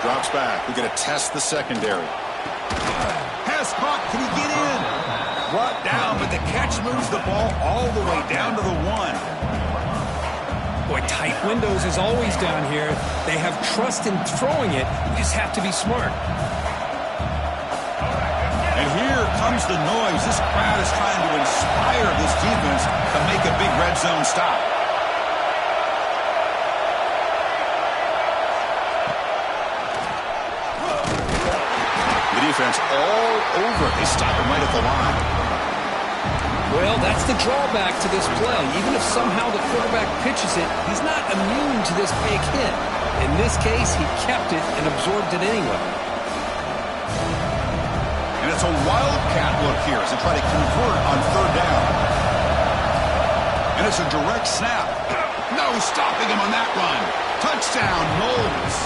drops back. We're going to test the secondary. Pass caught. Can he get in? Brought down, but the catch moves the ball all the way down to the 1. Boy, tight windows is always down here. They have trust in throwing it. You just have to be smart. And here comes the noise. This crowd is trying to inspire this defense to make a big red zone stop. The defense all over. They stop him right at the line. Well, that's the drawback to this play. Even if somehow the quarterback pitches it, he's not immune to this big hit. In this case, he kept it and absorbed it anyway. And it's a wildcat look here as they try to convert on 3rd down. And it's a direct snap. No stopping him on that run. Touchdown, Knowles.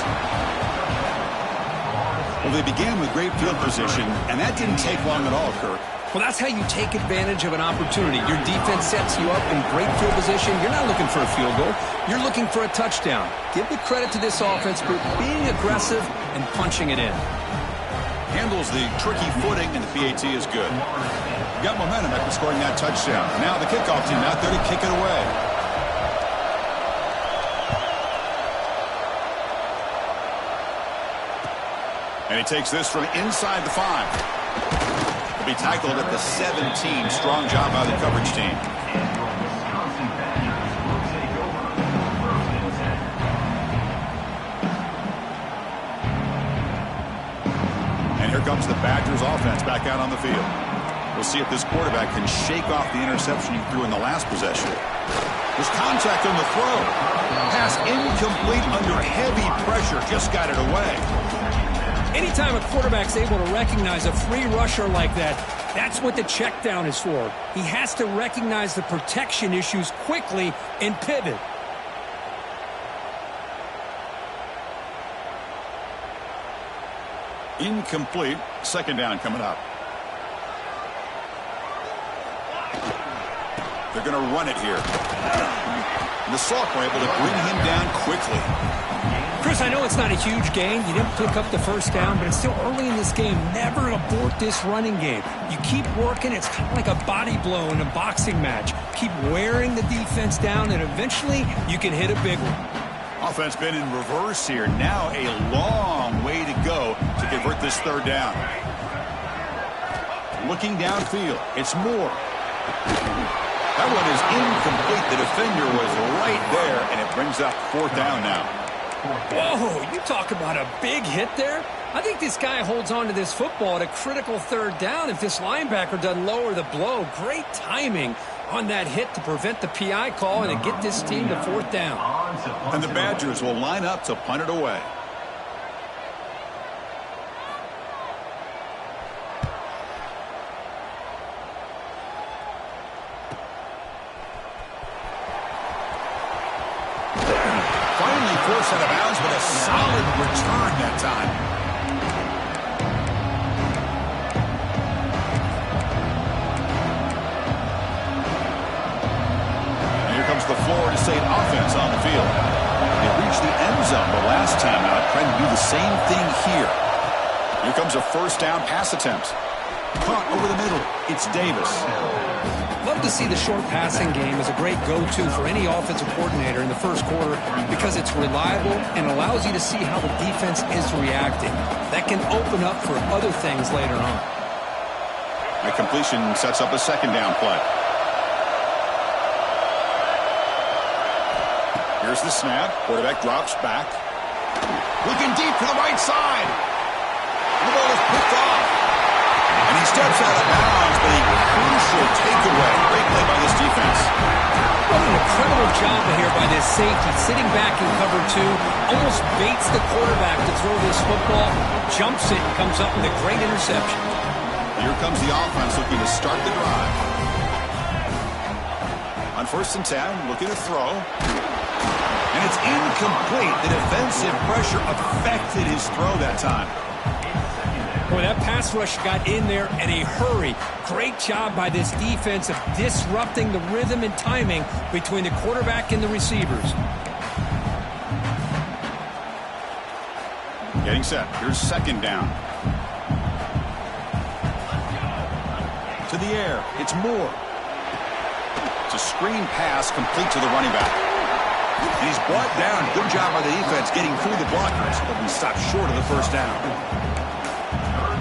Well, they began with great field position, and that didn't take long at all, Kirk. Well, that's how you take advantage of an opportunity. Your defense sets you up in great field position. You're not looking for a field goal. You're looking for a touchdown. Give the credit to this offense for being aggressive and punching it in. Handles the tricky footing, and the PAT is good. Got momentum after scoring that touchdown. Now the kickoff team out there to kick it away. And he takes this from inside the 5. Be tackled at the 17. Strong job by the coverage team. And here comes the Badgers offense back out on the field. We'll see if this quarterback can shake off the interception he threw in the last possession. There's contact on the throw. Pass incomplete under heavy pressure. Just got it away. Anytime a quarterback's able to recognize a free rusher like that, that's what the check down is for. He has to recognize the protection issues quickly and pivot. Incomplete. 2nd down coming up. They're going to run it here. And the Salk were able to bring him down quickly. Chris, I know it's not a huge gain. You didn't pick up the 1st down, but it's still early in this game. Never abort this running game. You keep working. It's kind of like a body blow in a boxing match. Keep wearing the defense down, and eventually you can hit a big one. Offense been in reverse here. Now a long way to go to convert this 3rd down. Looking downfield. It's Moore. That one is incomplete. The defender was right there, and it brings up 4th down now. Whoa, you talk about a big hit there. I think this guy holds on to this football at a critical 3rd down if this linebacker doesn't lower the blow. Great timing on that hit to prevent the PI call and to get this team to 4th down. And the Badgers will line up to punt it away. Forced out of bounds, but a solid return that time. And here comes the Florida State offense on the field. They reached the end zone the last time out, trying to do the same thing here. Here comes a 1st down pass attempt. Caught over the middle. It's Davis. Love to see the short passing game as a great go-to for any offensive coordinator in the 1st quarter because it's reliable and allows you to see how the defense is reacting. That can open up for other things later on. The completion sets up a 2nd down play. Here's the snap. Quarterback drops back. Looking deep to the right side. The ball is picked off. And he steps out of bounds, but a crucial takeaway. Great play by this defense. What an incredible job here by this safety. Sitting back in cover 2, almost baits the quarterback to throw this football, jumps it, and comes up with a great interception. Here comes the offense looking to start the drive. On 1st and 10, looking to throw. And it's incomplete. The defensive pressure affected his throw that time. Boy, that pass rush got in there in a hurry. Great job by this defense of disrupting the rhythm and timing between the quarterback and the receivers. Getting set. Here's second down. To the air. It's Moore. It's a screen pass complete to the running back. And he's brought down. Good job by the defense getting through the blockers. But we stopped short of the first down.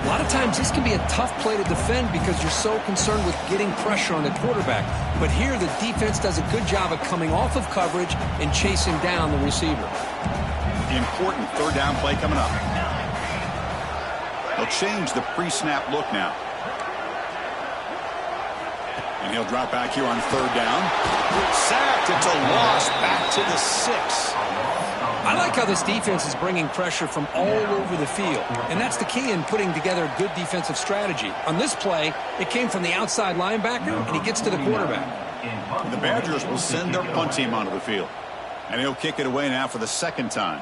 A lot of times this can be a tough play to defend because you're so concerned with getting pressure on the quarterback. But here the defense does a good job of coming off of coverage and chasing down the receiver. Important third down play coming up. They'll change the pre-snap look now. And he'll drop back here on third down. Sacked. It's a loss back to the 6. I like how this defense is bringing pressure from all over the field. And that's the key in putting together a good defensive strategy. On this play, it came from the outside linebacker, and he gets to the quarterback. The Badgers will send their punt team onto the field. And he'll kick it away now for the second time.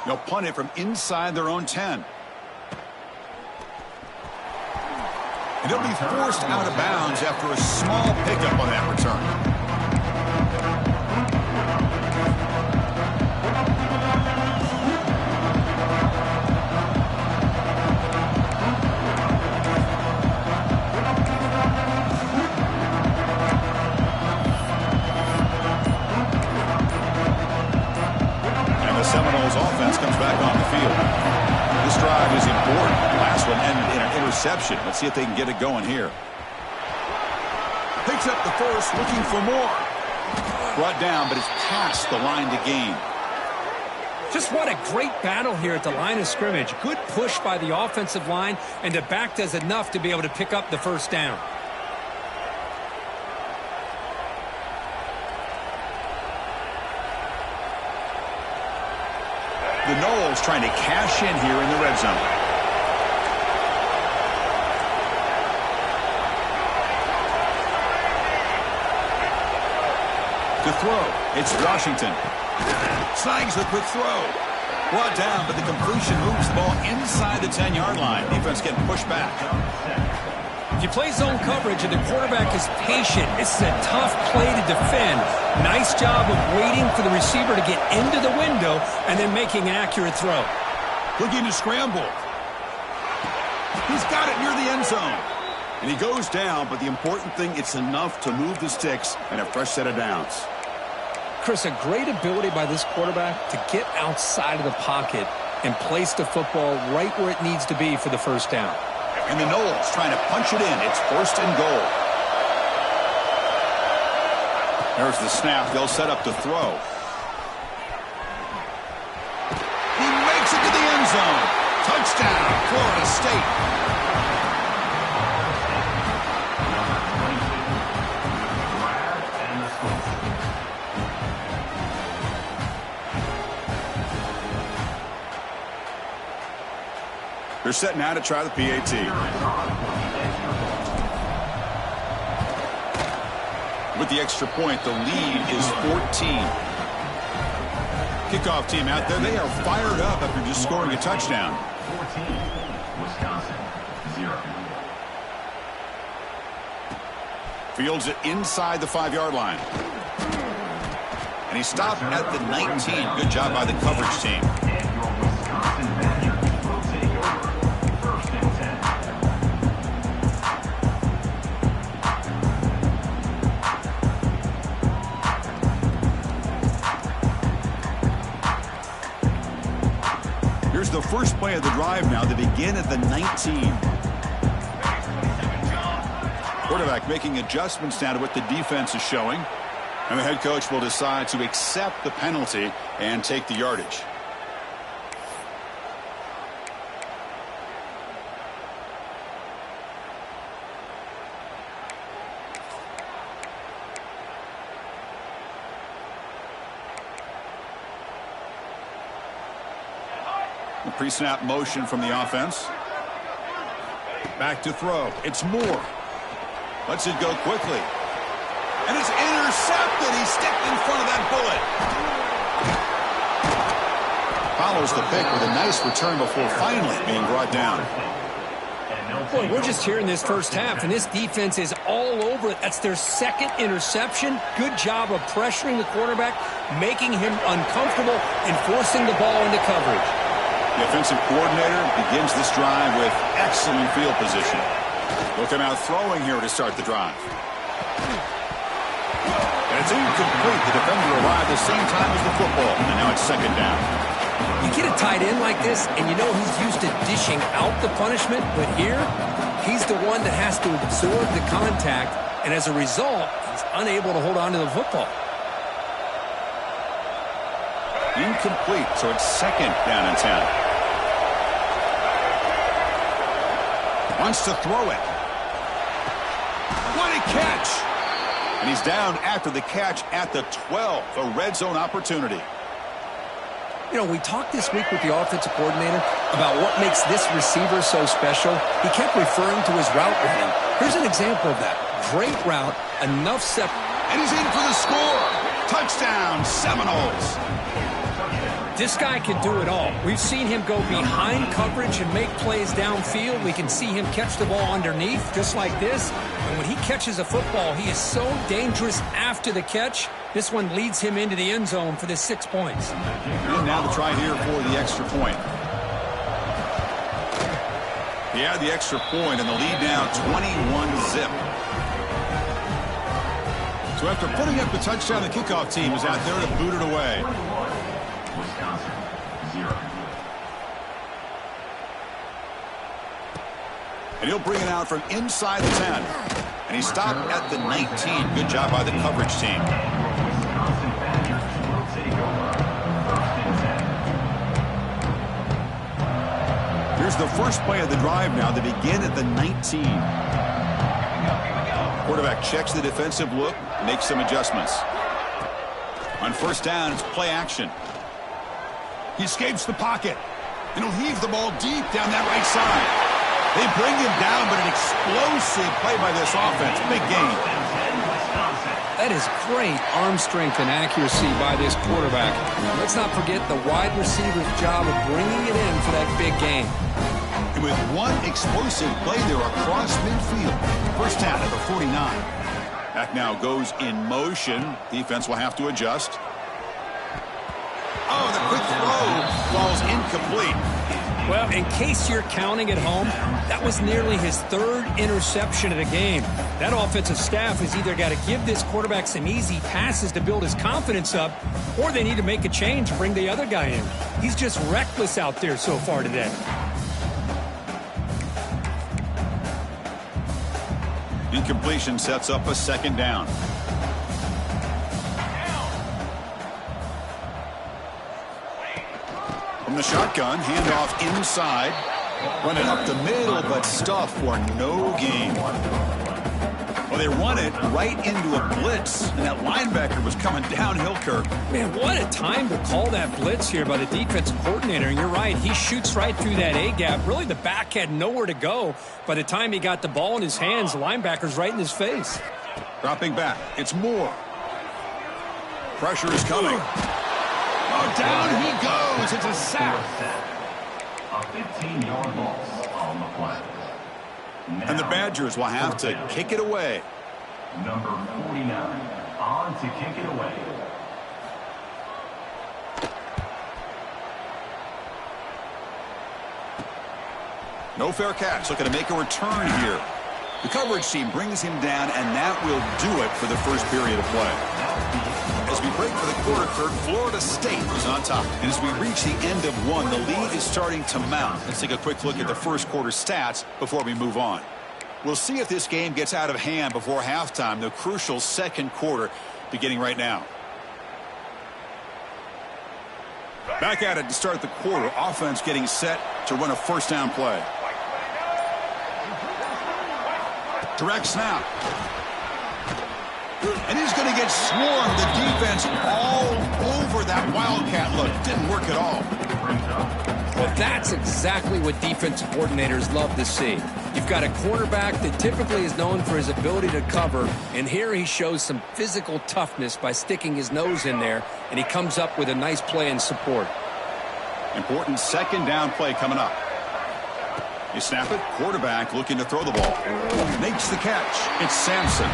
They'll punt it from inside their own 10. And he'll be forced out of bounds after a small pickup on that return. Seminoles offense comes back on the field. This drive is important. Last one ended in an interception. Let's see if they can get it going here. Picks up the first, looking for more. Brought down, but it's past the line to gain. Just what a great battle here at the line of scrimmage. Good push by the offensive line, and the back does enough to be able to pick up the first down. The Noles trying to cash in here in the red zone. To throw, it's Washington. Snags the quick throw. Brought down, but the completion moves the ball inside the 10-yard line. Defense getting pushed back. If you play zone coverage and the quarterback is patient, this is a tough play to defend. Nice job of waiting for the receiver to get into the window and then making an accurate throw. Looking to scramble. He's got it near the end zone. And he goes down, but the important thing, it's enough to move the sticks and a fresh set of downs. Chris, a great ability by this quarterback to get outside of the pocket and place the football right where it needs to be for the first down. And the Noles trying to punch it in. It's first and goal. There's the snap. They'll set up to throw. He makes it to the end zone. Touchdown, Florida State. They're set now to try the PAT. With the extra point, the lead is 14. Kickoff team out there, they are fired up after just scoring a touchdown. 14, Wisconsin, 0. Fields it inside the 5-yard line. And he stopped at the 19. Good job by the coverage team. Here's the first play of the drive now. They begin at the 19. Quarterback making adjustments now to what the defense is showing. And the head coach will decide to accept the penalty and take the yardage. The pre-snap motion from the offense. Back to throw. It's Moore. Lets it go quickly. And it's intercepted. He stepped in front of that bullet. follows the pick with a nice return before finally being brought down. Boy, we're just here in this first half, and this defense is all over it. That's their second interception. Good job of pressuring the quarterback, making him uncomfortable, and forcing the ball into coverage. The offensive coordinator begins this drive with excellent field position. Looking out throwing here to start the drive. And it's incomplete. The defender arrived the same time as the football, and now it's second down. You get a tight end like this, and you know he's used to dishing out the punishment, but here, he's the one that has to absorb the contact, and as a result, he's unable to hold on to the football. Incomplete, so it's second down and 10. Wants to throw it. What a catch! And he's down after the catch at the 12, a red zone opportunity. You know, we talked this week with the offensive coordinator about what makes this receiver so special. He kept referring to his route running. Here's an example of that. Great route, enough and he's in for the score. Touchdown, Seminoles. This guy can do it all. We've seen him go behind coverage and make plays downfield. We can see him catch the ball underneath, just like this. And when he catches a football, he is so dangerous after the catch. This one leads him into the end zone for the 6 points. And now the try here for the extra point. He had the extra point and the lead now 21-zip. So after putting up the touchdown, the kickoff team is out there to boot it away. Wisconsin, 0. And he'll bring it out from inside the 10. And he stopped at the 19. Good job by the coverage team. Wisconsin Badgers will take over. First and 10. Here's the first play of the drive now. They begin at the 19. Quarterback checks the defensive look, makes some adjustments. On first down, it's play action. He escapes the pocket, and he'll heave the ball deep down that right side. They bring him down, but an explosive play by this offense. Big game. That is great arm strength and accuracy by this quarterback. Let's not forget the wide receiver's job of bringing it in for that big game. And with one explosive play there across midfield. First down at the 49. Back now goes in motion. Defense will have to adjust. Oh, the quick throw falls incomplete. Well, in case you're counting at home, that was nearly his third interception of the game. That offensive staff has either got to give this quarterback some easy passes to build his confidence up, or they need to make a change and bring the other guy in. He's just reckless out there so far today. Incompletion sets up a second down. From the shotgun, handoff inside. Running up the middle, but stuff for no gain. Well, they run it right into a blitz, and that linebacker was coming downhill, Kirk. Man, what a time to call that blitz here by the defensive coordinator. And you're right, he shoots right through that A-gap. Really, the back had nowhere to go. By the time he got the ball in his hands, the linebacker's right in his face. Dropping back, it's Moore. Pressure is coming. Oh, down he goes. It's a sack. A 15-yard loss on the play. And the Badgers will have to kick it away. Number 49 on to kick it away. No fair catch. Looking to make a return here. The coverage team brings him down, and that will do it for the first period of play. As we break for the quarter, Kirk, Florida State is on top. And as we reach the end of one, the lead is starting to mount. Let's take a quick look at the first quarter stats before we move on. We'll see if this game gets out of hand before halftime, the crucial second quarter beginning right now. Back at it to start the quarter. Offense getting set to run a first down play. Direct snap. And he's going to get swarmed. The defense all over that Wildcat look. Didn't work at all. Well, that's exactly what defensive coordinators love to see. You've got a quarterback that typically is known for his ability to cover, and here he shows some physical toughness by sticking his nose in there, and he comes up with a nice play in support. Important second down play coming up. You snap it. Quarterback looking to throw the ball. Makes the catch. It's Sampson.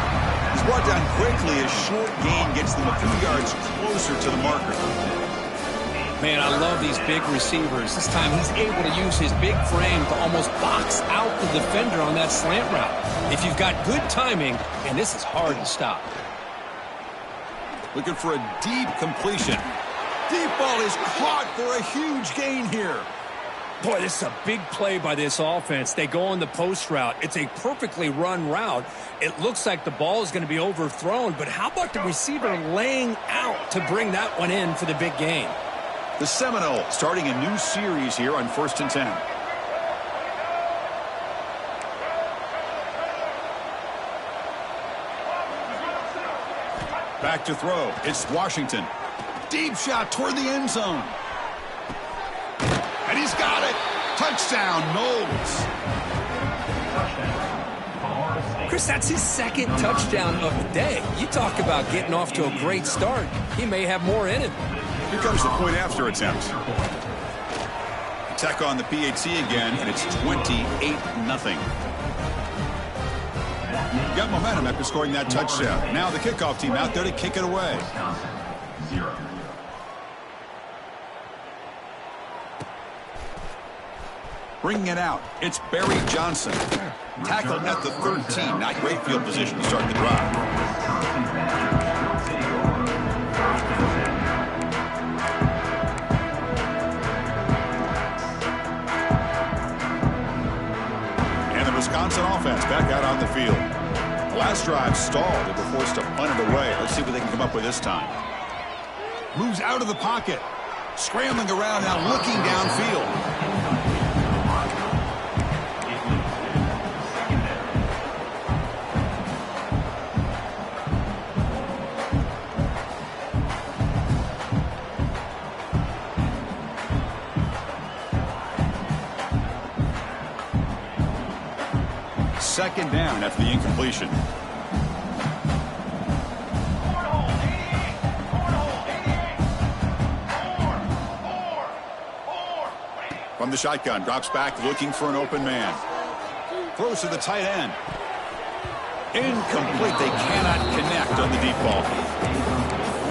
He's brought down quickly as short gain gets them a few yards closer to the marker. Man, I love these big receivers. This time he's able to use his big frame to almost box out the defender on that slant route. If you've got good timing, and this is hard to stop. Looking for a deep completion. Deep ball is caught for a huge gain here. Boy, this is a big play by this offense. They go on the post route. It's a perfectly run route. It looks like the ball is going to be overthrown, but how about the receiver laying out to bring that one in for the big gain? The Seminoles starting a new series here on 1st and 10. Back to throw. It's Washington. Deep shot toward the end zone. And he's got it. Touchdown, Knowles. Chris, that's his second touchdown of the day. You talk about getting off to a great start. He may have more in him. Here comes the point after attempt. Attack on the PAT again, and it's 28-0. Got momentum after scoring that touchdown. Now the kickoff team out there to kick it away. Bringing it out, it's Barry Johnson. Tackled at the 13. Not great field position to start the drive. And the Wisconsin offense back out on the field. The last drive stalled. They were forced to punt it away. Let's see what they can come up with this time. Moves out of the pocket. Scrambling around now, looking downfield. Second down after the incompletion. From the shotgun, drops back looking for an open man. Throws to the tight end. Incomplete. They cannot connect on the deep ball.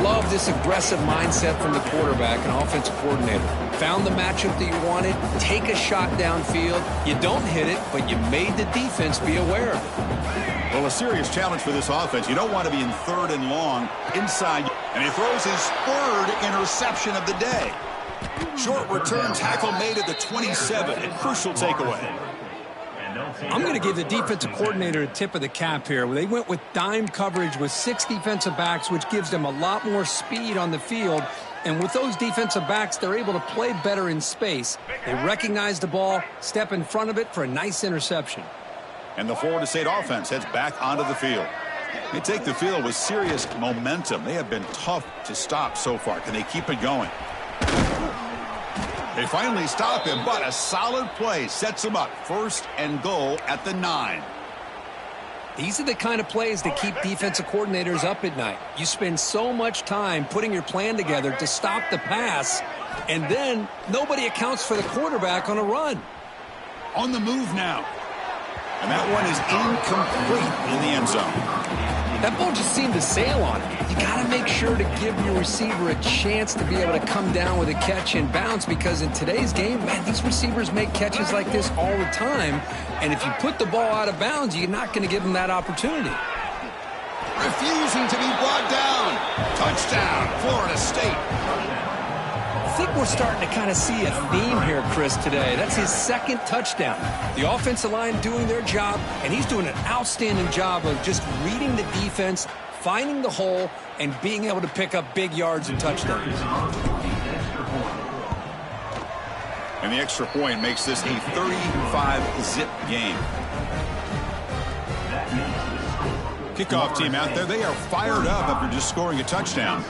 Love this aggressive mindset from the quarterback and offensive coordinator. Found the matchup that you wanted, take a shot downfield. You don't hit it, but you made the defense be aware of it. Well, a serious challenge for this offense. You don't want to be in 3rd and long inside. And he throws his 3rd interception of the day. Short return tackle made at the 27. A crucial takeaway. I'm going to give the defensive coordinator a tip of the cap here. They went with dime coverage with 6 defensive backs, which gives them a lot more speed on the field. And with those defensive backs, they're able to play better in space. They recognize the ball, step in front of it for a nice interception. And the Florida State offense heads back onto the field. They take the field with serious momentum. They have been tough to stop so far. Can they keep it going? They finally stop him, but a solid play sets him up. 1st and goal at the 9. These are the kind of plays that keep defensive coordinators up at night. You spend so much time putting your plan together to stop the pass, and then nobody accounts for the quarterback on a run. On the move now. And that one is incomplete in the end zone. That ball just seemed to sail on it. You got to make sure to give your receiver a chance to be able to come down with a catch and bounce, because in today's game, man, these receivers make catches like this all the time. And if you put the ball out of bounds, you're not going to give them that opportunity. Refusing to be brought down. Touchdown, Florida State. I think we're starting to kind of see a theme here, Chris, today. That's his 2nd touchdown. The offensive line doing their job, and he's doing an outstanding job of just reading the defense, finding the hole, and being able to pick up big yards and touchdowns. And the extra point makes this a 35-zip game. Kickoff team out there, they are fired up after just scoring a touchdown.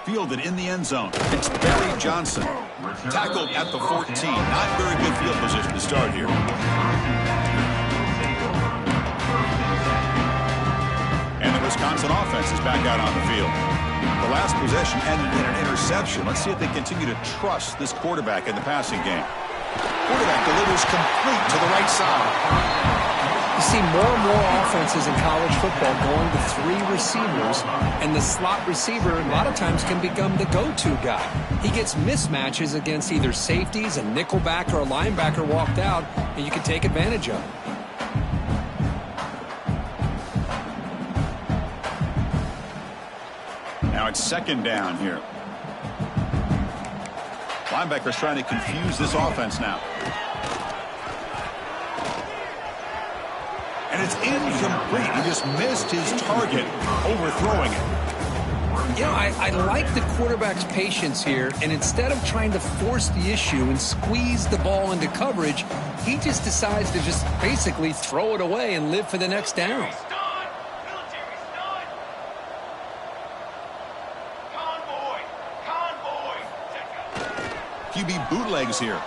Fielded in the end zone. It's Barry Johnson. Tackled at the 14. Not very good field position to start here. And the Wisconsin Wisconsin offense is back out on the field. The last possession ended in an interception. Let's see if they continue to trust this quarterback in the passing game. Quarterback delivers complete to the right side. You see more and more offenses in college football going to 3 receivers, and the slot receiver a lot of times can become the go-to guy. He gets mismatches against either safeties, a nickelback, or a linebacker walked out, and you can take advantage of it. Now it's second down here. Linebacker's trying to confuse this offense now. And it's incomplete. He just missed his target, overthrowing it. You know, I like the quarterback's patience here, and instead of trying to force the issue and squeeze the ball into coverage, he just decides to just basically throw it away and live for the next down. QB bootlegs here.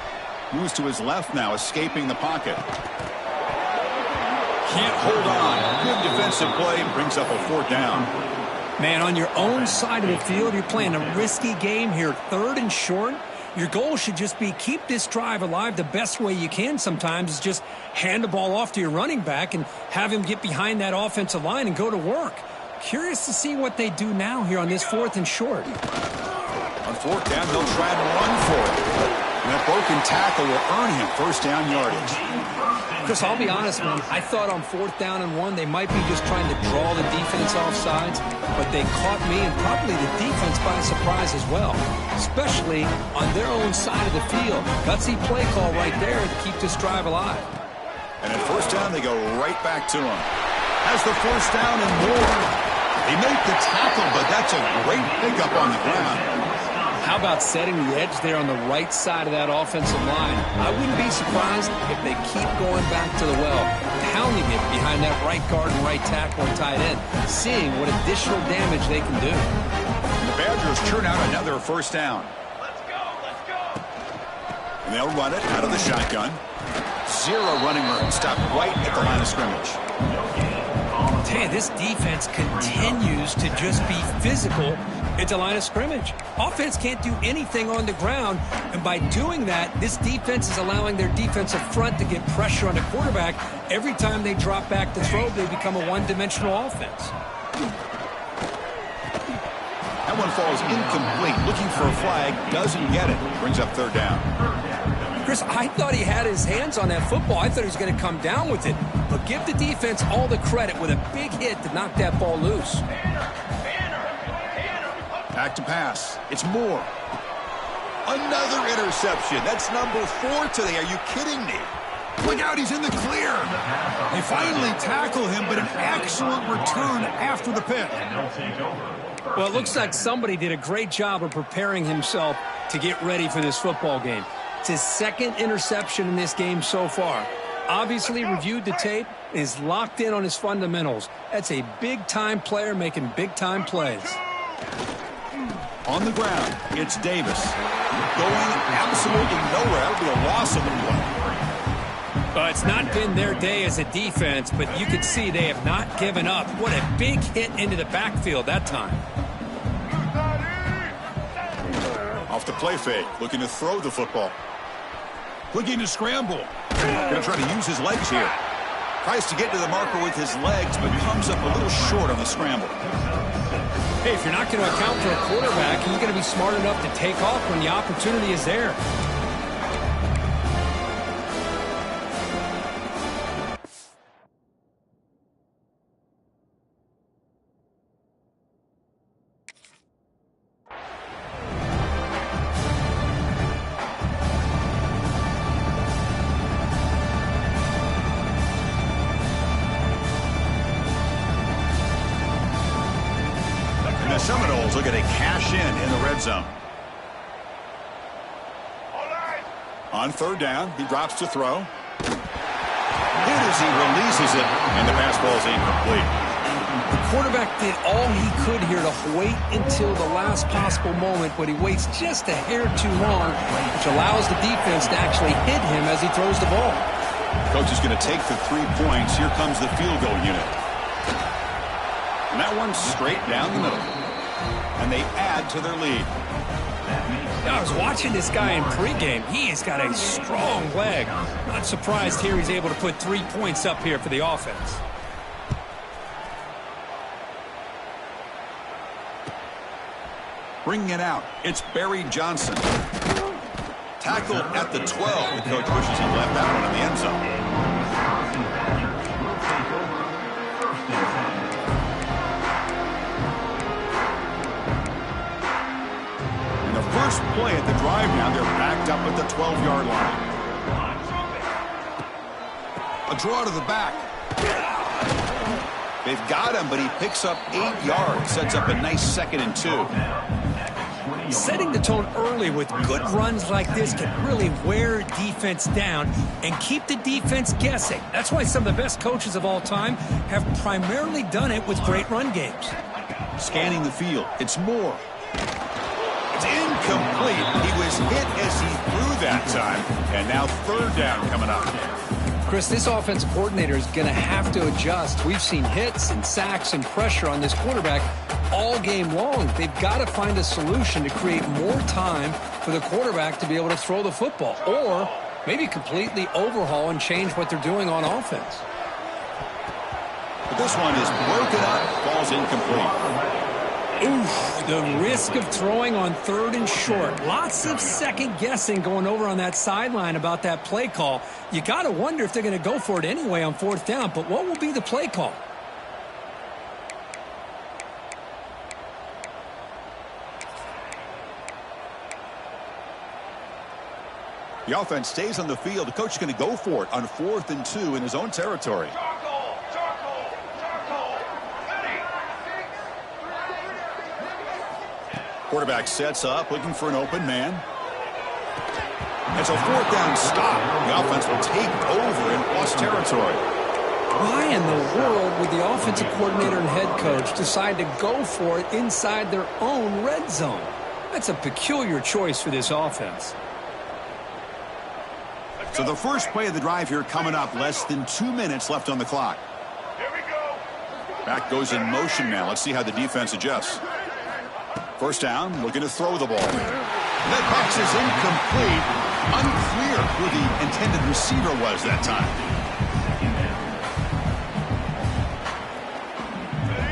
Moves to his left now, escaping the pocket. Can't hold on. Good defensive play. Brings up a 4th down. Man, on your own side of the field, you're playing a risky game here. 3rd and short. Your goal should just be keep this drive alive the best way you can sometimes is just hand the ball off to your running back and have him get behind that offensive line and go to work. Curious to see what they do now here on this 4th and short. On 4th down, they'll try and run for it. And that broken tackle will earn him 1st down yardage. Chris, I'll be honest, man. I thought on 4th down and 1, they might be just trying to draw the defense off sides, but they caught me and probably the defense by surprise as well, especially on their own side of the field. Gutsy play call right there to keep this drive alive. And at 1st down, they go right back to him. Has the 1st down and more. He made the tackle, but that's a great pickup on the ground. How about setting the edge there on the right side of that offensive line? I wouldn't be surprised if they keep going back to the well, pounding it behind that right guard and right tackle and tight end, seeing what additional damage they can do. And the Badgers churn out another 1st down. Let's go, let's go. And they'll run it out of the shotgun. 0 running room. Stopped right at the line of scrimmage. Hey, this defense continues to just be physical at the line of scrimmage. Offense can't do anything on the ground, and by doing that, this defense is allowing their defensive front to get pressure on the quarterback. Every time they drop back to throw, they become a one-dimensional offense. That one falls incomplete. Looking for a flag, doesn't get it. Brings up 3rd down. Chris, I thought he had his hands on that football. I thought he was going to come down with it. But give the defense all the credit with a big hit to knock that ball loose. Back to pass. It's Moore. Another interception. That's number 4 today. Are you kidding me? Look out, he's in the clear. They finally tackle him, but an excellent return after the pick. Well, it looks like somebody did a great job of preparing himself to get ready for this football game. It's his 2nd interception in this game so far. Obviously reviewed the tape, is locked in on his fundamentals. That's a big-time player making big-time plays. On the ground, it's Davis. Going absolutely nowhere. That would be a loss of the play. It's not been their day as a defense, but you can see they have not given up. What a big hit into the backfield that time. Off the play fake, looking to throw the football. Looking to scramble. Going to try to use his legs here. Tries to get to the marker with his legs, but comes up a little short on the scramble. Hey, if you're not going to account for a quarterback, you're going to be smart enough to take off when the opportunity is there. The Seminoles looking to cash in the red zone. On 3rd down, he drops to throw. Hit as he releases it, and the pass ball is incomplete. The quarterback did all he could here to wait until the last possible moment, but he waits just a hair too long, which allows the defense to actually hit him as he throws the ball. Coach is going to take the 3 points. Here comes the field goal unit. that one's straight down the middle. And they add to their lead. I was watching this guy in pregame. He has got a strong leg. Not surprised here he's able to put 3 points up here for the offense. Bringing it out, it's Barry Johnson. Tackle at the 12. The coach wishes he left that one in the end zone. And the first play at the drive now, they're backed up at the 12-yard line. A draw to the back. They've got him, but he picks up 8 yards. Sets up a nice 2nd and 2. Setting the tone early with good runs like this can really wear defense down and keep the defense guessing. That's why some of the best coaches of all time have primarily done it with great run games. Scanning the field, it's Moore. It's incomplete. He was hit as he threw that time. And now 3rd down coming up. Chris, this offensive coordinator is going to have to adjust. We've seen hits and sacks and pressure on this quarterback all game long. They've got to find a solution to create more time for the quarterback to be able to throw the football, or maybe completely overhaul and change what they're doing on offense. But this one is broken up, falls incomplete. Oof, the risk of throwing on 3rd and short. Lots of second guessing going over on that sideline about that play call. You got to wonder if they're going to go for it anyway on 4th down, but what will be the play call? The offense stays on the field. The coach is going to go for it on 4th and 2 in his own territory. Quarterback sets up, looking for an open man. It's a 4th down stop. The offense will take over in plus territory. Why in the world would the offensive coordinator and head coach decide to go for it inside their own red zone? That's a peculiar choice for this offense. So the first play of the drive here coming up, less than 2 minutes left on the clock. Here we go. Back goes in motion now. Let's see how the defense adjusts. 1st down, looking to throw the ball. That pass is incomplete. Unclear who the intended receiver was that time.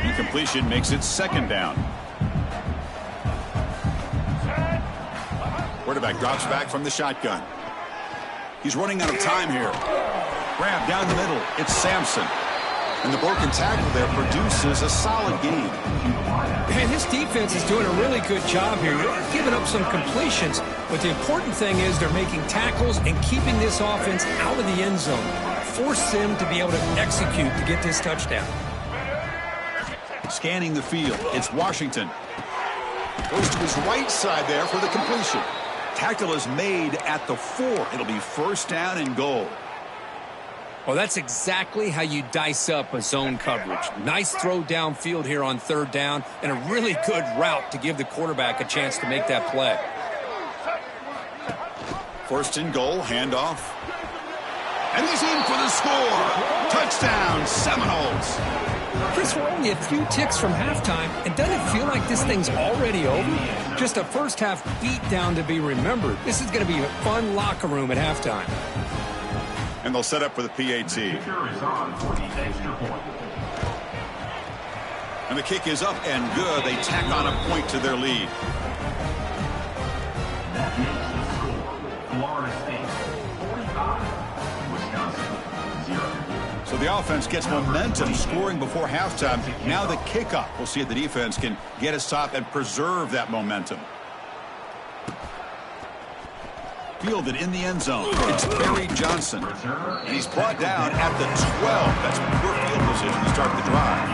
Incompletion makes it 2nd down. Quarterback drops back from the shotgun. He's running out of time here. Grab down the middle. It's Sampson. And the broken tackle there produces a solid gain. Man, this defense is doing a really good job here. They're giving up some completions, but the important thing is they're making tackles and keeping this offense out of the end zone. Force them to be able to execute to get this touchdown. Scanning the field. It's Washington. Goes to his right side there for the completion. Tackle is made at the 4. It'll be 1st down and goal. Well, that's exactly how you dice up a zone coverage. Nice throw downfield here on 3rd down, and a really good route to give the quarterback a chance to make that play. 1st and goal, handoff. And he's in for the score. Touchdown, Seminoles. Chris, we're only a few ticks from halftime, and doesn't it feel like this thing's already over? Just a first-half beatdown to be remembered. This is going to be a fun locker room at halftime. And they'll set up for the PAT. And the kick is up and good. They tack on a point to their lead. That makes the score Florida State 45, Wisconsin 0. So the offense gets momentum scoring before halftime. Now the kickoff. We'll see if the defense can get a stop and preserve that momentum. Fielded in the end zone. It's Barry Johnson. And he's brought down at the 12. That's poor field position to start the drive.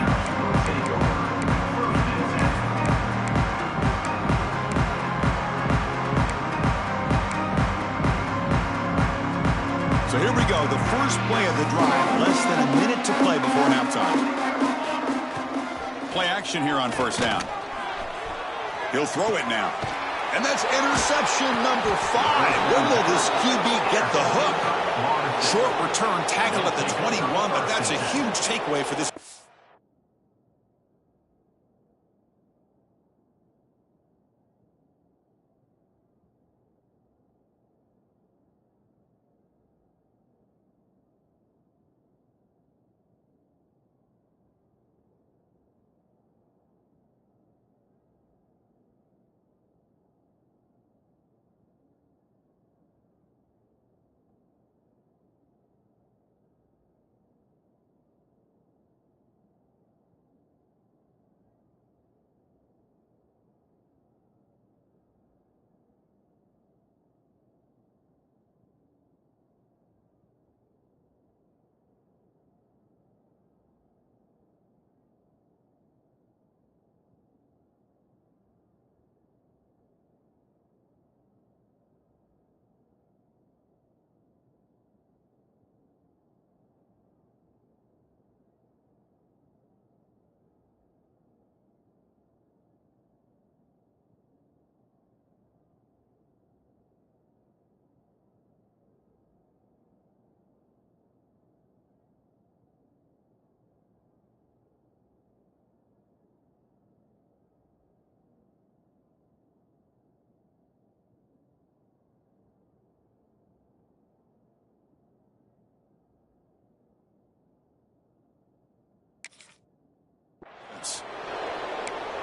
So here we go. The first play of the drive. Less than a minute to play before halftime. Play action here on 1st down. He'll throw it now. And that's interception number 5. When will this QB get the hook? Short return tackle at the 21, but that's a huge takeaway for this.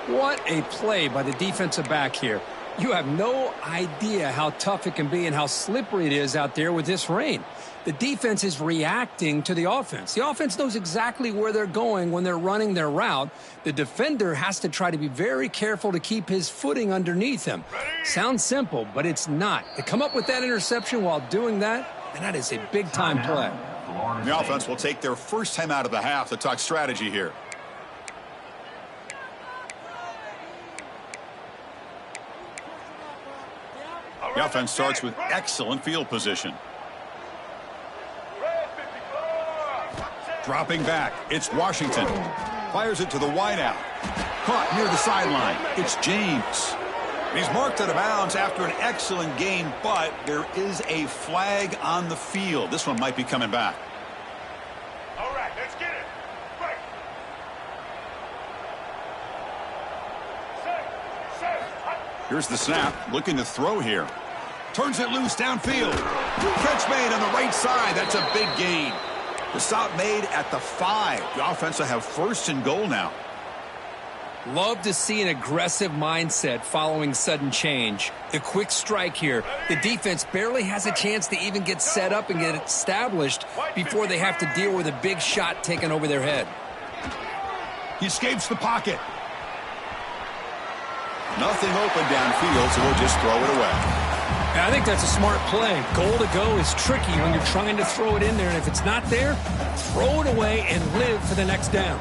What a play by the defensive back here. You have no idea how tough it can be and how slippery it is out there with this rain. The defense is reacting to the offense. The offense knows exactly where they're going when they're running their route. The defender has to try to be very careful to keep his footing underneath him. Sounds simple, but it's not. To come up with that interception while doing that, and that is a big-time play. The offense will take their first time out of the half to talk strategy here. The offense starts with excellent field position. Dropping back, it's Washington. Fires it to the wideout. Caught near the sideline. It's James. He's marked out of bounds after an excellent game, but there is a flag on the field. This one might be coming back. All right, let's get it. Right. Here's the snap. Looking to throw here. Turns it loose downfield. Catch made on the right side. That's a big gain. The stop made at the 5. The offense will have first and goal now. Love to see an aggressive mindset following sudden change. The quick strike here. The defense barely has a chance to even get set up and get established before they have to deal with a big shot taken over their head. He escapes the pocket. Nothing open downfield, so we'll just throw it away. I think that's a smart play. Goal to go is tricky when you're trying to throw it in there, and if it's not there, throw it away and live for the next down.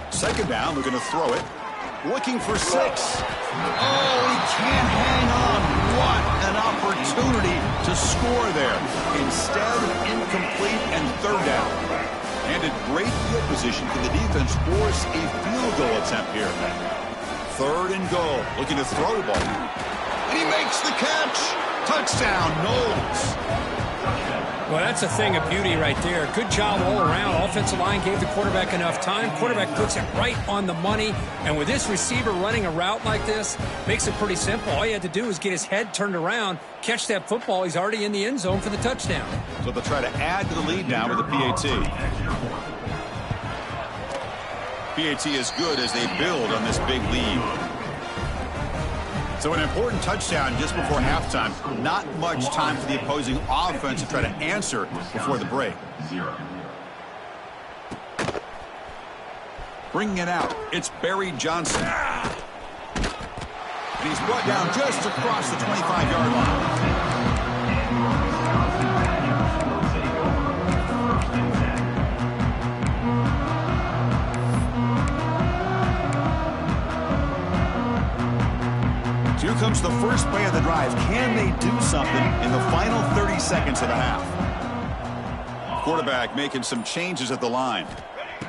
Second down, they're going to throw it. Looking for 6. Oh, he can't hang on. What an opportunity to score there. Instead, incomplete and third down. And in great field position, can the defense force a field goal attempt here? Third and goal. Looking to throw the ball. And he makes the catch. Touchdown, Knowles. Well, that's a thing of beauty right there. Good job all around. Offensive line gave the quarterback enough time. Quarterback puts it right on the money. And with this receiver running a route like this, makes it pretty simple. All you had to do is get his head turned around, catch that football. He's already in the end zone for the touchdown. So they'll try to add to the lead now with the PAT. PAT is good as they build on this big lead. So an important touchdown just before halftime. Not much time for the opposing offense to try to answer before the break. Bringing it out, it's Barry Johnson. And he's brought down just across the 25-yard line. Here comes the first play of the drive. Can they do something in the final 30 seconds of the half? Quarterback making some changes at the line.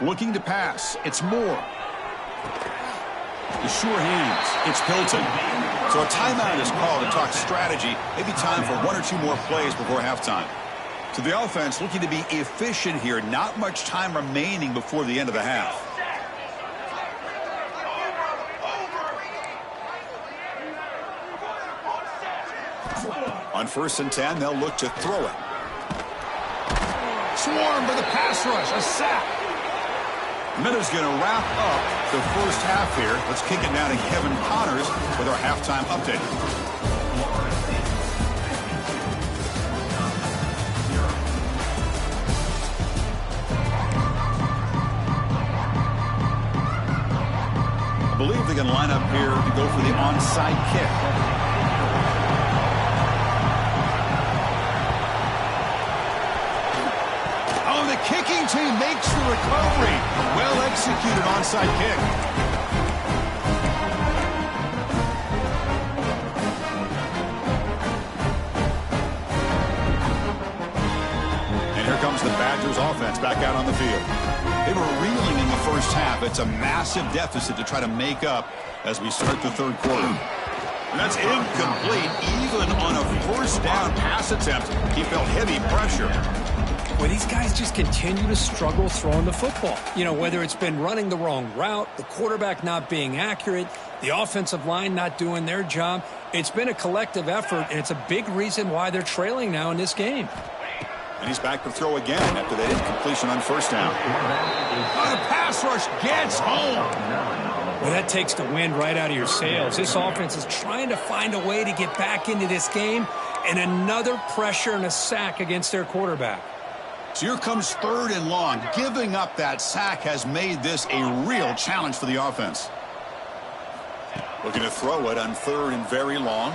Looking to pass. It's Moore. The sure hands. It's Hilton. So a timeout is called to talk strategy. Maybe time for 1 or 2 more plays before halftime. So the offense looking to be efficient here. Not much time remaining before the end of the half. On 1st and 10, they'll look to throw it. Swarm for the pass rush, a sack. Miller's going to wrap up the first half here. Let's kick it now to Kevin Connors with our halftime update. I believe they're going to line up here to go for the onside kick. Kicking team makes the recovery. Well executed onside kick. And here comes the Badgers offense back out on the field. They were reeling in the first half. It's a massive deficit to try to make up as we start the third quarter. And that's incomplete. Even on a first down pass attempt, he felt heavy pressure. Well, these guys just continue to struggle throwing the football. You know, whether it's been running the wrong route, the quarterback not being accurate, the offensive line not doing their job. It's been a collective effort, and it's a big reason why they're trailing now in this game. And he's back to throw again after that incompletion on first down. Oh, the pass rush gets home. Well, that takes the wind right out of your sails. This offense is trying to find a way to get back into this game, and another pressure and a sack against their quarterback. So here comes 3rd and long. Giving up that sack has made this a real challenge for the offense. Looking to throw it on 3rd and very long.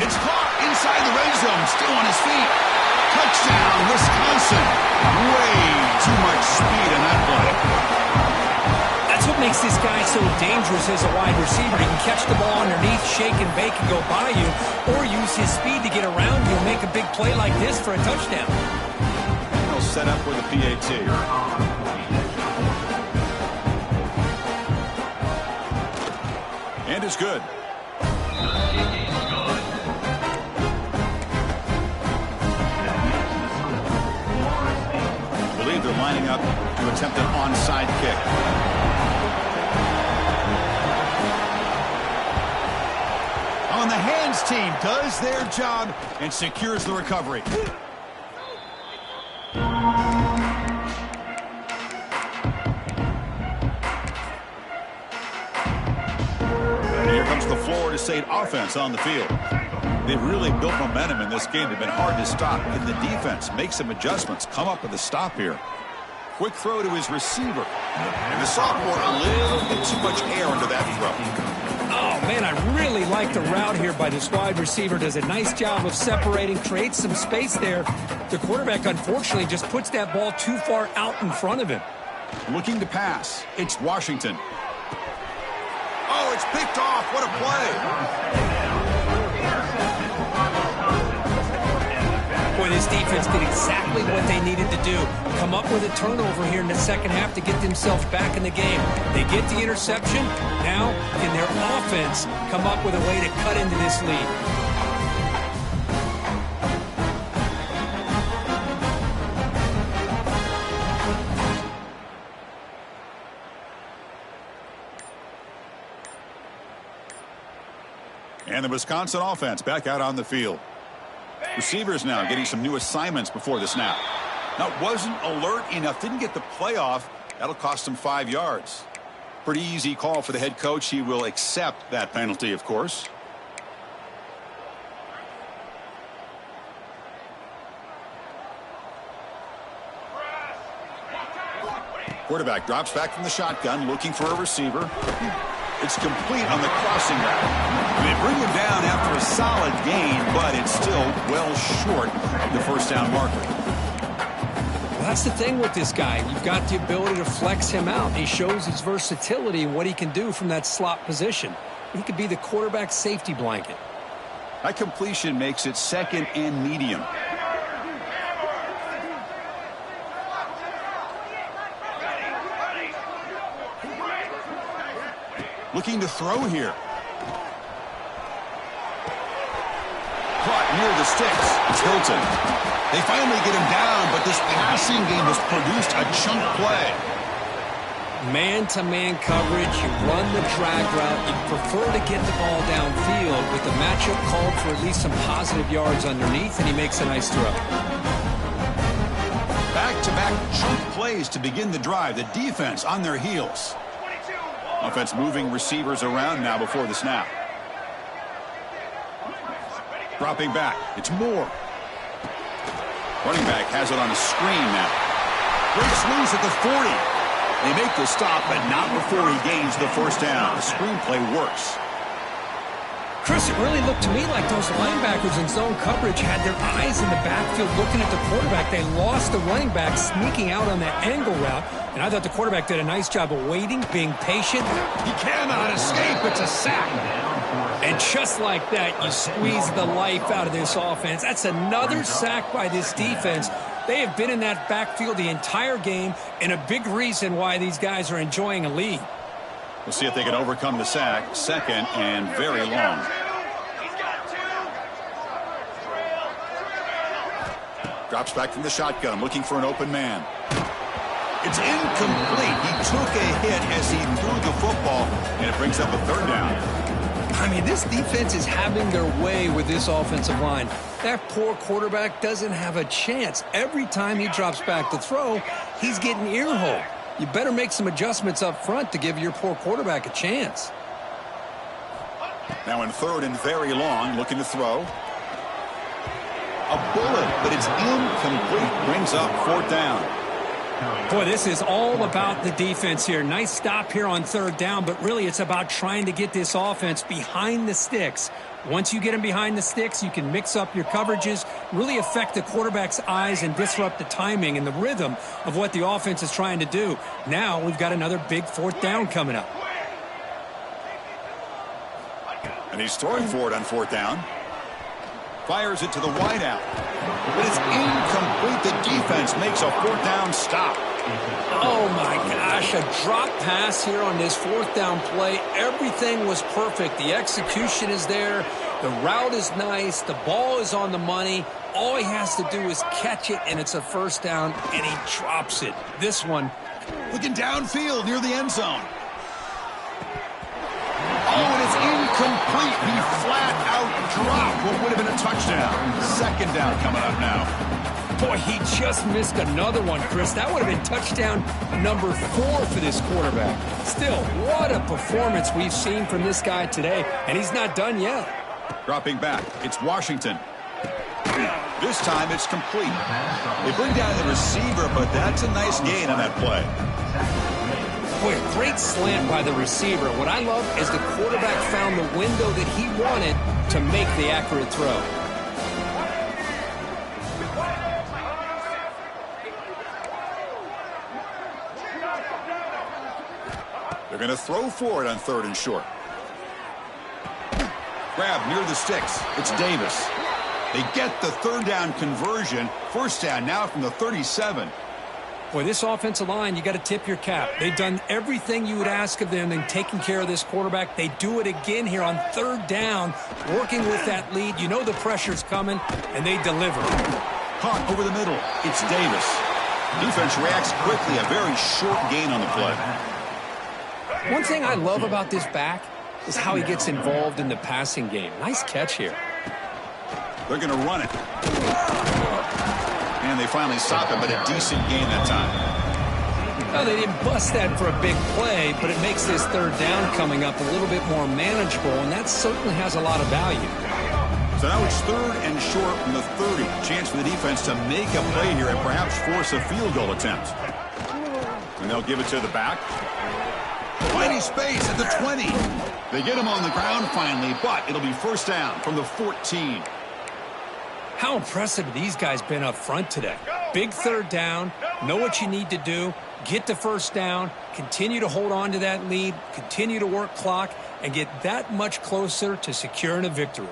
It's caught inside the red zone, still on his feet. Touchdown, Wisconsin. Way too much speed in that play. That's what makes this guy so dangerous as a wide receiver. He can catch the ball underneath, shake and bake and go by you, or use his speed to get around you and make a big play like this for a touchdown. He'll set up with a PAT. And it's good. I believe they're lining up to attempt an onside kick. On the hands team does their job and secures the recovery. And here comes the Florida State offense on the field. They've really built momentum in this game. They've been hard to stop. Can the defense make some adjustments, come up with a stop here? Quick throw to his receiver. And the sophomore, a little bit too much air into that throw. Oh, man, I really like the route here by this wide receiver. Does a nice job of separating, creates some space there. The quarterback, unfortunately, just puts that ball too far out in front of him. Looking to pass. It's Washington. Oh, it's picked off. What a play. Boy, this defense did exactly what they needed to do. Come up with a turnover here in the second half to get themselves back in the game. They get the interception. Now, can their offense come up with a way to cut into this lead? And the Wisconsin offense back out on the field. Receivers now getting some new assignments before the snap. Now, wasn't alert enough, didn't get the playoff. That'll cost him 5 yards. Pretty easy call for the head coach. He will accept that penalty, of course. Quarterback drops back from the shotgun, looking for a receiver. It's complete on the crossing route. They bring him down after a solid gain, but it's still well short of the first down marker. Well, that's the thing with this guy. You've got the ability to flex him out. He shows his versatility and what he can do from that slot position. He could be the quarterback safety blanket. That completion makes it 2nd and medium. Looking to throw here. Caught near the sticks. It's Hilton. They finally get him down, but this passing game has produced a chunk play. Man-to-man coverage, you run the drag route, you prefer to get the ball downfield, but the matchup called for at least some positive yards underneath, and he makes a nice throw. Back-to-back chunk plays to begin the drive. The defense on their heels. Offense moving receivers around now before the snap. Dropping back. It's Moore. Running back has it on a screen now. Breaks loose at the 40. They make the stop, but not before he gains the first down. The screenplay works. Chris, it really looked to me like those linebackers in zone coverage had their eyes in the backfield looking at the quarterback. They lost the running back sneaking out on that angle route, and I thought the quarterback did a nice job of waiting, being patient. He cannot escape. It's a sack. And just like that, you squeeze the life out of this offense. That's another sack by this defense. They have been in that backfield the entire game, and a big reason why these guys are enjoying a lead. We'll see if they can overcome the sack. 2nd and very long. Drops back from the shotgun, looking for an open man. It's incomplete. He took a hit as he threw the football, and it brings up a 3rd down. I mean, this defense is having their way with this offensive line. That poor quarterback doesn't have a chance. Every time he drops back to throw, he's getting ear-holed. you better make some adjustments up front to give your poor quarterback a chance. Now in third and very long, looking to throw. A bullet, but it's incomplete. Brings up fourth down. Boy, this is all about the defense here. Nice stop here on third down, but really it's about trying to get this offense behind the sticks. Once you get them behind the sticks, you can mix up your coverages, really affect the quarterback's eyes and disrupt the timing and the rhythm of what the offense is trying to do. Now we've got another big fourth down coming up. And he's throwing for it on fourth down. Fires it to the wideout. But it's incomplete. The defense makes a fourth down stop. Oh, my gosh. A drop pass here on this fourth down play. Everything was perfect. The execution is there. The route is nice. The ball is on the money. All he has to do is catch it, and it's a first down, and he drops it. This one. Looking downfield near the end zone. Oh, and it's incomplete. He flat out dropped what would have been a touchdown. Second down coming up now. Boy, he just missed another one, Chris. That would have been touchdown number 4 for this quarterback. Still, what a performance we've seen from this guy today, and he's not done yet. Dropping back, it's Washington. This time it's complete. They bring down the receiver, but that's a nice gain on that play. Boy, a great slant by the receiver. What I love is the quarterback found the window that he wanted to make the accurate throw. They're going to throw for it on third and short. Grab near the sticks. It's Davis. They get the third down conversion. First down now from the 37. Boy, this offensive line, you got to tip your cap. They've done everything you would ask of them in taking care of this quarterback. They do it again here on third down, working with that lead. You know the pressure's coming, and they deliver. Caught over the middle. It's Davis. Defense reacts quickly. A very short gain on the play. One thing I love about this back is how he gets involved in the passing game. Nice catch here. They're going to run it. And they finally stop him, but a decent gain that time. Well, they didn't bust that for a big play, but it makes this third down coming up a little bit more manageable, and that certainly has a lot of value. So now it's third and short from the 30. Chance for the defense to make a play here and perhaps force a field goal attempt. And they'll give it to the back. Plenty space at the 20. They get him on the ground finally, but it'll be first down from the 14. How impressive have these guys been up front today? Big third down, know what you need to do, get the first down, continue to hold on to that lead, continue to work clock, and get that much closer to securing a victory.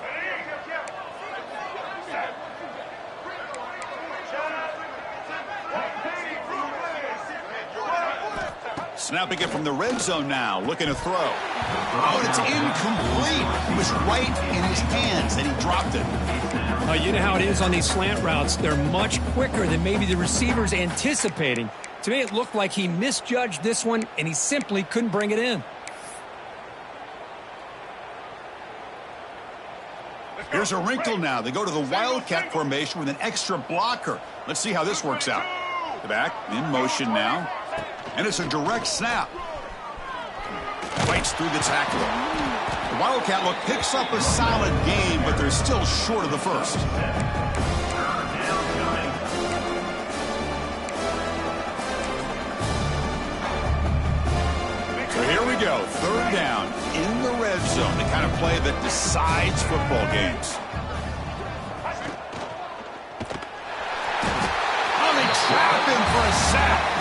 Snapping it from the red zone now, looking to throw. Oh, and it's incomplete. It was right in his hands, and he dropped it. You know how it is on these slant routes. They're much quicker than maybe the receiver's anticipating. To me, it looked like he misjudged this one, and he simply couldn't bring it in. Here's a wrinkle now. They go to the Wildcat formation with an extra blocker. Let's see how this works out. The back in motion now. And it's a direct snap. Fights through the tackler. The Wildcat look picks up a solid game, but they're still short of the first. So here we go. Third down in the red zone. The kind of play that decides football games. Oh, they trap him for a sack.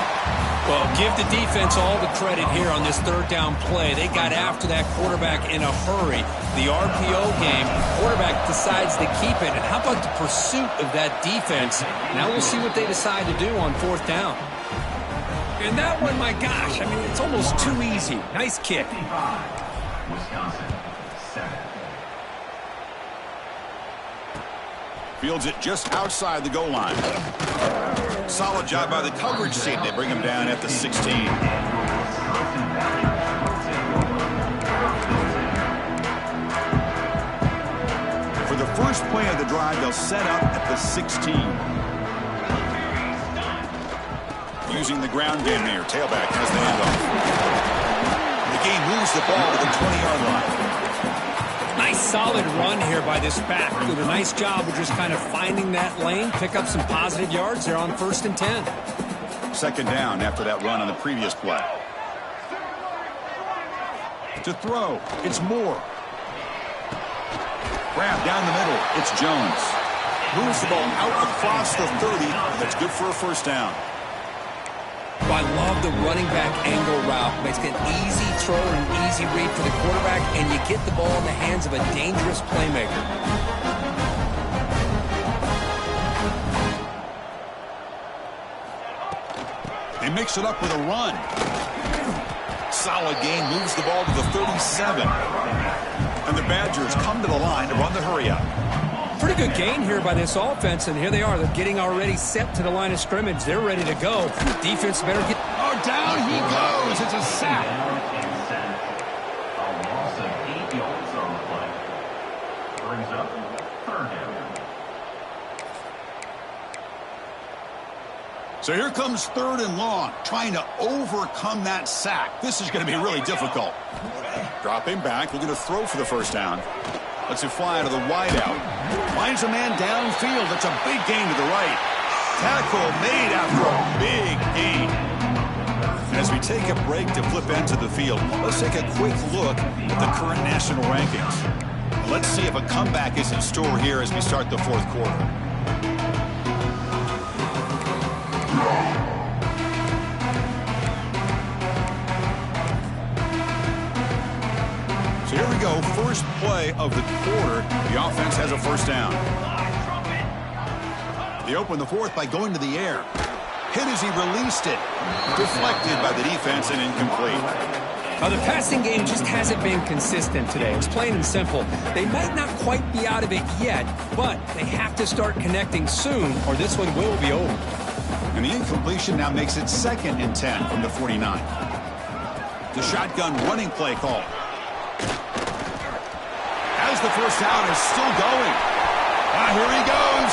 Well, give the defense all the credit here on this third down play. They got after that quarterback in a hurry. The RPO game, quarterback decides to keep it. And how about the pursuit of that defense? Now we'll see what they decide to do on fourth down. And that one, my gosh, I mean, it's almost too easy. Nice kick. Wisconsin, 7. Fields it just outside the goal line. Solid job by the coverage team. They bring him down at the 16. For the first play of the drive, they'll set up at the 16. Use using the ground game here. Tailback has the handoff. The game moves the ball to the 20-yard line. Nice solid run here by this back. Did a nice job of just kind of finding that lane, pick up some positive yards there on 1st and 10. Second down after that run on the previous play. To throw, it's Moore. Grab down the middle, it's Jones. Moves the ball out across the 30. That's good for a first down. I love the running back angle route. Makes it an easy throw and an easy read for the quarterback, and you get the ball in the hands of a dangerous playmaker. They mix it up with a run. Solid gain, moves the ball to the 37. And the Badgers come to the line to run the hurry up. Pretty good gain here by this offense, and here they are. They're getting already set to the line of scrimmage. They're ready to go. Defense better get... Oh, down he goes. It's a sack. A loss of 8 yards on the play. Brings up 3rd down. So here comes 3rd and long, trying to overcome that sack. This is going to be really difficult. Dropping back, looking to throw for the first down. Lets it fly to the wideout. Finds a man downfield. That's a big gain to the right. Tackle made after a big gain. And as we take a break to flip into the field, let's take a quick look at the current national rankings. Let's see if a comeback is in store here as we start the 4th quarter. So here we go, first play of the quarter. The offense has a first down. They open the 4th by going to the air. Hit as he released it. Deflected by the defense and incomplete. Now, the passing game just hasn't been consistent today. It's plain and simple. They might not quite be out of it yet, but they have to start connecting soon or this one will be over. And the incompletion now makes it 2nd and 10 from the 49. The shotgun running play call. As the first down is still going. Here he goes.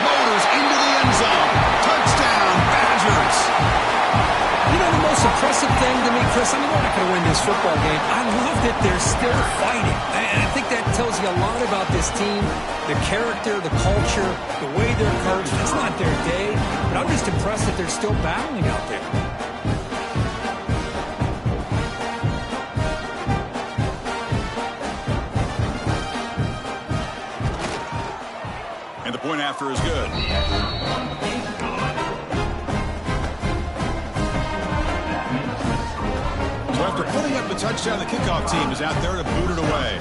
Motors into the end zone. Touchdown, Badgers. You know the most impressive thing to me, Chris, I mean, we're not going to win this football game. I love that they're still fighting. And I think that tells you a lot about this team, the character, the culture, the way they're coached. It's not their day, but I'm just impressed that they're still battling out there. And the point after is good. So after putting up the touchdown, the kickoff team is out there to boot it away.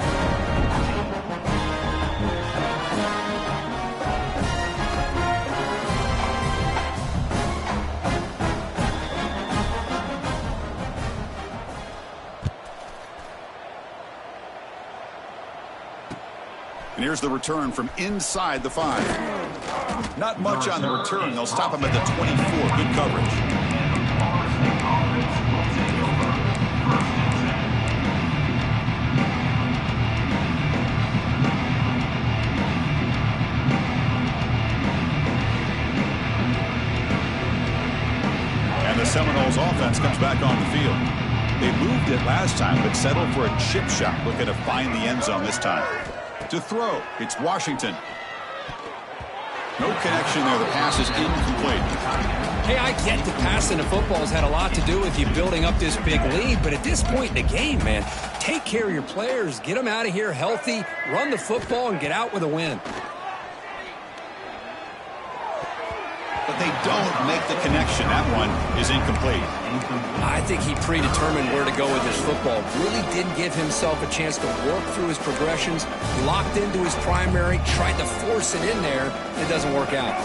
And here's the return from inside the 5. Not much on the return. They'll stop him at the 24. Good coverage. And the Seminoles offense comes back on the field. They moved it last time, but settled for a chip shot. Looking to find the end zone this time. To throw, it's Washington. No connection there. The pass is incomplete. Hey, I get the passing of football has had a lot to do with you building up this big lead, but at this point in the game, man, take care of your players. Get them out of here healthy, run the football, and get out with a win. But they don't make the connection. That one is incomplete. I think he predetermined where to go with his football. Really didn't give himself a chance to work through his progressions. Locked into his primary, tried to force it in there. It doesn't work out.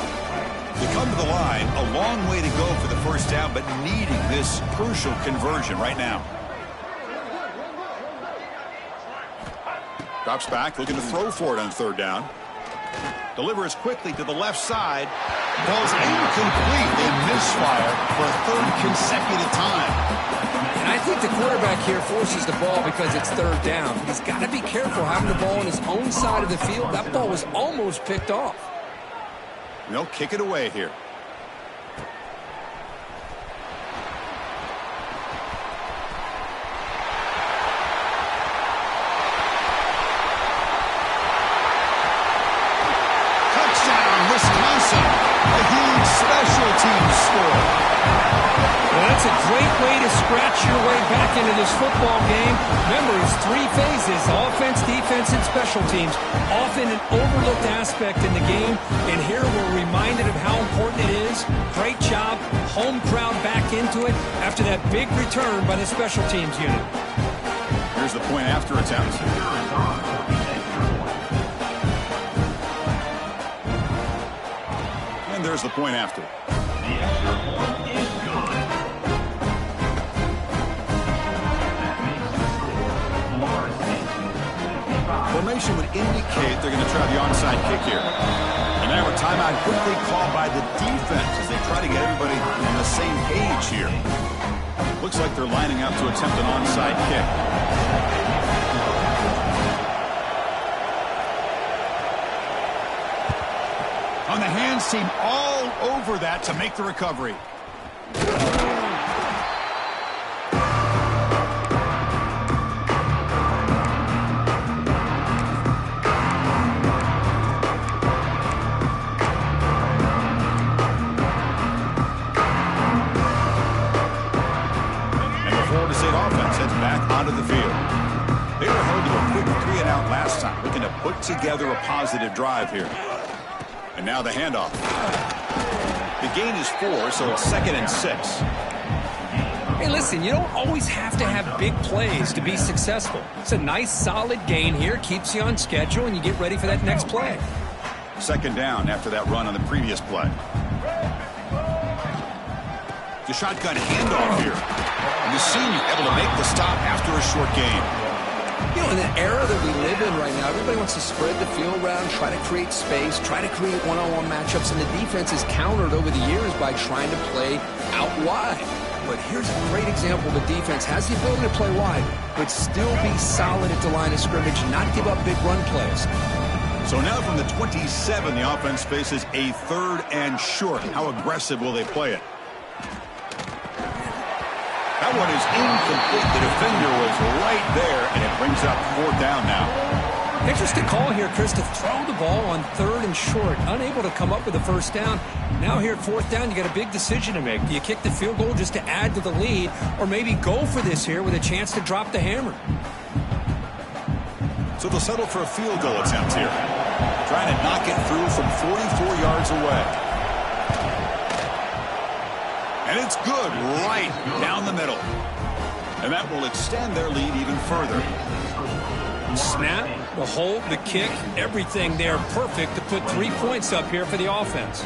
They come to the line, a long way to go for the first down, but needing this crucial conversion right now. Drops back, looking to throw for it on 3rd down. Delivers quickly to the left side. Ball's incomplete. They misfire for a 3rd consecutive time. And I think the quarterback here forces the ball because it's 3rd down. He's got to be careful having the ball on his own side of the field. That ball was almost picked off. They'll kick it away here. way to scratch your way back into this football game. Remember, it's 3 phases: offense, defense, and special teams. Often an overlooked aspect in the game, and here we're reminded of how important it is. Great job. Home crowd back into it after that big return by the special teams unit. Here's the point after attempt. And there's the point after. The extra point is good. That makes the score Florida State 55. Formation would indicate they're going to try the onside kick here. And now a timeout quickly called by the defense as they try to get everybody on the same page here. Looks like they're lining up to attempt an onside kick. On the hands team all over that to make the recovery. Onto the field. They were held to a quick 3-and-out last time, looking to put together a positive drive here. And now the handoff. The gain is 4, so it's 2nd and 6. Hey, listen, you don't always have to have big plays to be successful. It's a nice, solid gain here, keeps you on schedule, and you get ready for that next play. 2nd down after that run on the previous play. The shotgun handoff here. And the senior able to make the stop after a short gain. You know, in the era that we live in right now, everybody wants to spread the field around, try to create space, try to create one-on-one matchups, and the defense is countered over the years by trying to play out wide. But here's a great example. The defense has the ability to play wide, but still be solid at the line of scrimmage, not give up big run plays. So now from the 27, the offense faces a 3rd and short. How aggressive will they play it? That one is incomplete. The defender was right there, and it brings up 4th down now. Interesting call here, Chris, to throw the ball on 3rd and short. Unable to come up with a 1st down. Now here at 4th down, you got a big decision to make. Do you kick the field goal just to add to the lead, or maybe go for this here with a chance to drop the hammer? So they'll settle for a field goal attempt here. Trying to knock it through from 44 yards away. And it's good right down the middle. And that will extend their lead even further. Snap, the hold, the kick, everything there perfect to put 3 points up here for the offense.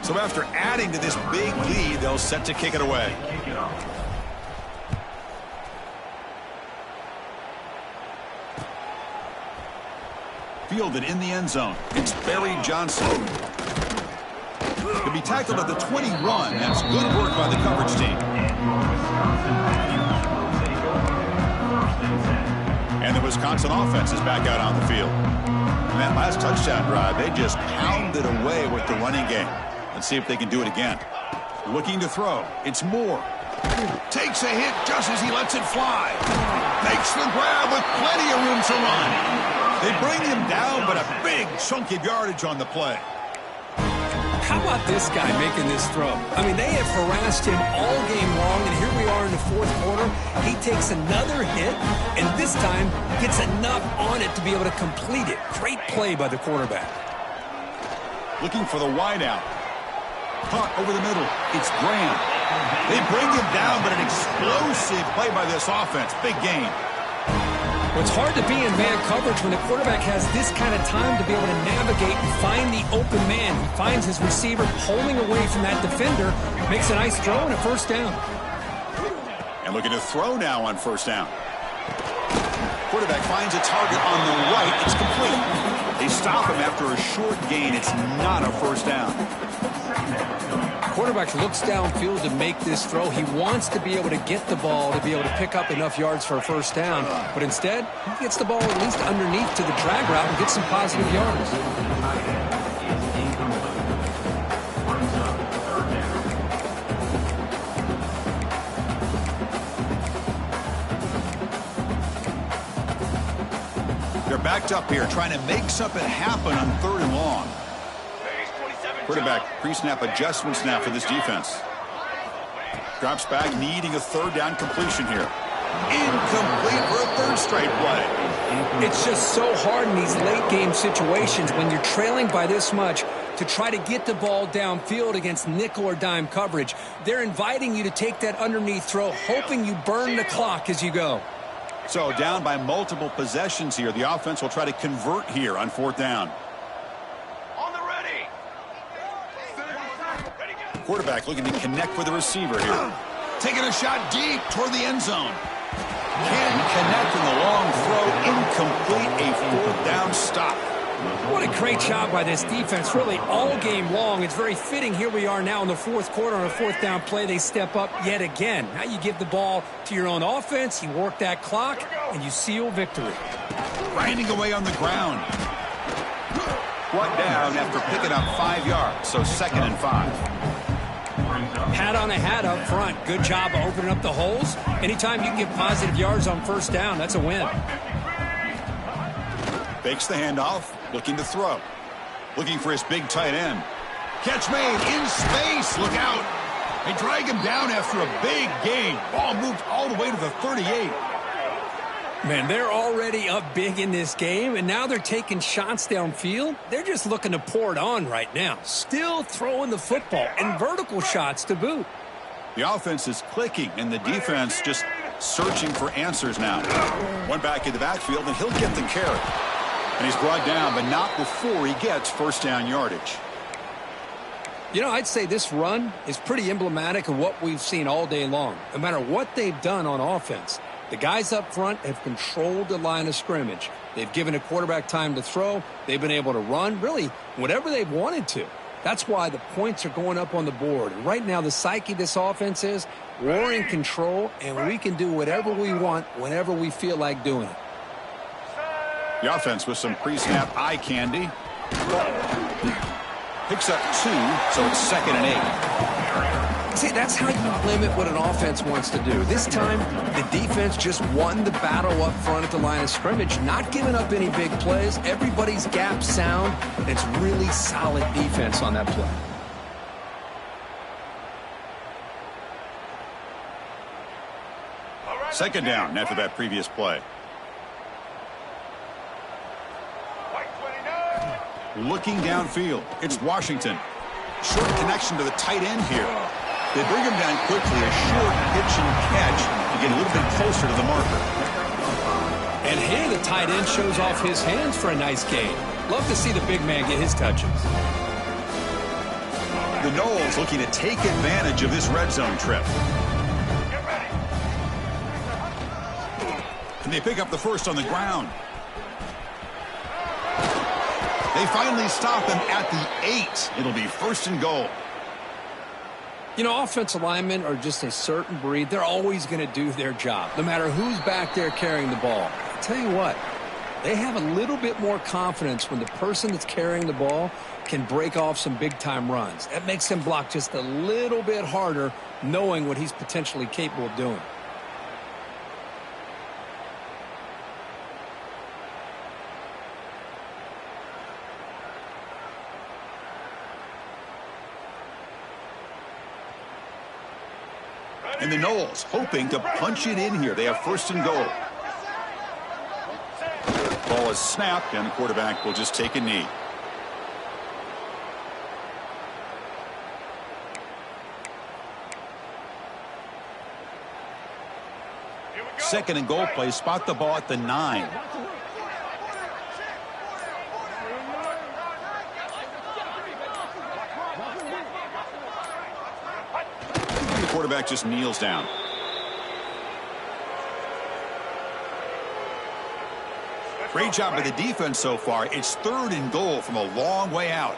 So after adding to this big lead, they'll set to kick it away. Fielded in the end zone. It's Barry Johnson. To be tackled at the 21. That's good work by the coverage team. And the Wisconsin offense is back out on the field. And that last touchdown drive, they just pounded away with the running game. Let's see if they can do it again. Looking to throw. It's Moore. Takes a hit just as he lets it fly. Makes the grab with plenty of room to run. They bring him down, but a big chunk of yardage on the play. How about this guy making this throw? I mean, they have harassed him all game long, and here we are in the 4th quarter. He takes another hit, and this time gets enough on it to be able to complete it. Great play by the quarterback. Looking for the wideout. Caught over the middle. It's Graham. They bring him down, but an explosive play by this offense. Big gain. Well, it's hard to be in man coverage when the quarterback has this kind of time to be able to navigate and find the open man. He finds his receiver pulling away from that defender, makes a nice throw and a 1st down. And looking to throw now on 1st down. Quarterback finds a target on the right. It's complete. They stop him after a short gain. It's not a 1st down. Quarterback looks downfield to make this throw. He wants to be able to get the ball to be able to pick up enough yards for a 1st down. But instead, he gets the ball at least underneath to the drag route and gets some positive yards. They're Backed up here, trying to make something happen on 3rd and long. Quarterback pre-snap adjustments now for this defense. Drops back, needing a 3rd down completion here. Incomplete for a 3rd straight play. It's just so hard in these late game situations when you're trailing by this much to try to get the ball downfield against nickel or dime coverage. They're inviting you to take that underneath throw, hoping you burn the clock as you go. So down by multiple possessions here. The offense will try to convert here on 4th down. On the ready. Quarterback looking to connect with the receiver here. Taking a shot deep toward the end zone. Can't connect in the long throw. Incomplete, a 4th down stop. What a great job by this defense, really all game long. It's very fitting. Here we are now in the 4th quarter on a 4th down play. They step up yet again. Now you give the ball to your own offense, you work that clock, and you seal victory. Grinding away on the ground. Brought down after picking up 5 yards, so 2nd and 5. Hat on a hat up front. Good job of opening up the holes. Anytime you can get positive yards on 1st down, that's a win. Fakes the handoff, looking to throw. Looking for his big tight end. Catch made in space. Look out. They drag him down after a big gain. Ball moved all the way to the 38. Man, they're already up big in this game, and now they're taking shots downfield. They're just looking to pour it on right now. Still throwing the football, and vertical shots to boot. The offense is clicking, and the defense just searching for answers now. One back in the backfield, and he'll get the carry. And he's brought down, but not before he gets 1st down yardage. You know, I'd say this run is pretty emblematic of what we've seen all day long. No matter what they've done on offense, the guys up front have controlled the line of scrimmage. They've given a quarterback time to throw. They've been able to run, really, whatever they've wanted to. That's why the points are going up on the board. And right now, the psyche of this offense is we're in control, and we can do whatever we want whenever we feel like doing it. The offense with some pre-snap eye candy. Picks up 2, so it's 2nd and 8. See, that's how you limit what an offense wants to do. This time, the defense just won the battle up front at the line of scrimmage, not giving up any big plays. Everybody's gap sound. It's really solid defense on that play. Second down after that previous play. Looking downfield, it's Washington. Short connection to the tight end here. They bring him down quickly, a short pitch and catch to get a little bit closer to the marker. And here the tight end shows off his hands for a nice gain. Love to see the big man get his touches. The Knowles looking to take advantage of this red zone trip. And they pick up the 1st on the ground. They finally stop him at the 8. It'll be 1st and goal. You know, offensive linemen are just a certain breed. They're always going to do their job, no matter who's back there carrying the ball. I'll tell you what, they have a little bit more confidence when the person that's carrying the ball can break off some big-time runs. That makes him block just a little bit harder, knowing what he's potentially capable of doing. And the Knowles hoping to punch it in here. They have 1st and goal. Ball is snapped, and the quarterback will just take a knee. Second and goal play. Spot the ball at the 9. Quarterback just kneels down. Great job by the defense so far. It's 3rd and goal from a long way out.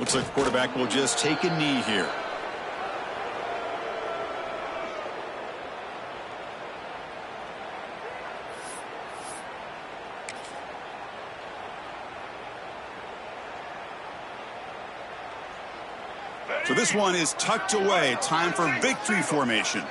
Looks like the quarterback will just take a knee here. So this one is tucked away. Time for victory formation.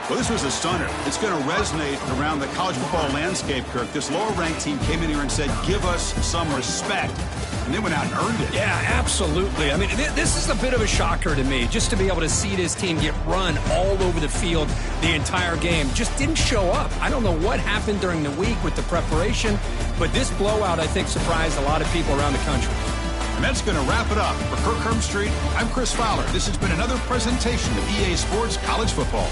Well, this was a stunner. It's going to resonate around the college football landscape, Kirk. This lower-ranked team came in here and said, give us some respect. And they went out and earned it. Yeah, absolutely. I mean, this is a bit of a shocker to me, just to be able to see this team get run all over the field the entire game. Just didn't show up. I don't know what happened during the week with the preparation, but this blowout, I think, surprised a lot of people around the country. And that's going to wrap it up. For Kirk Hermstreet, I'm Chris Fowler. This has been another presentation of EA Sports College Football.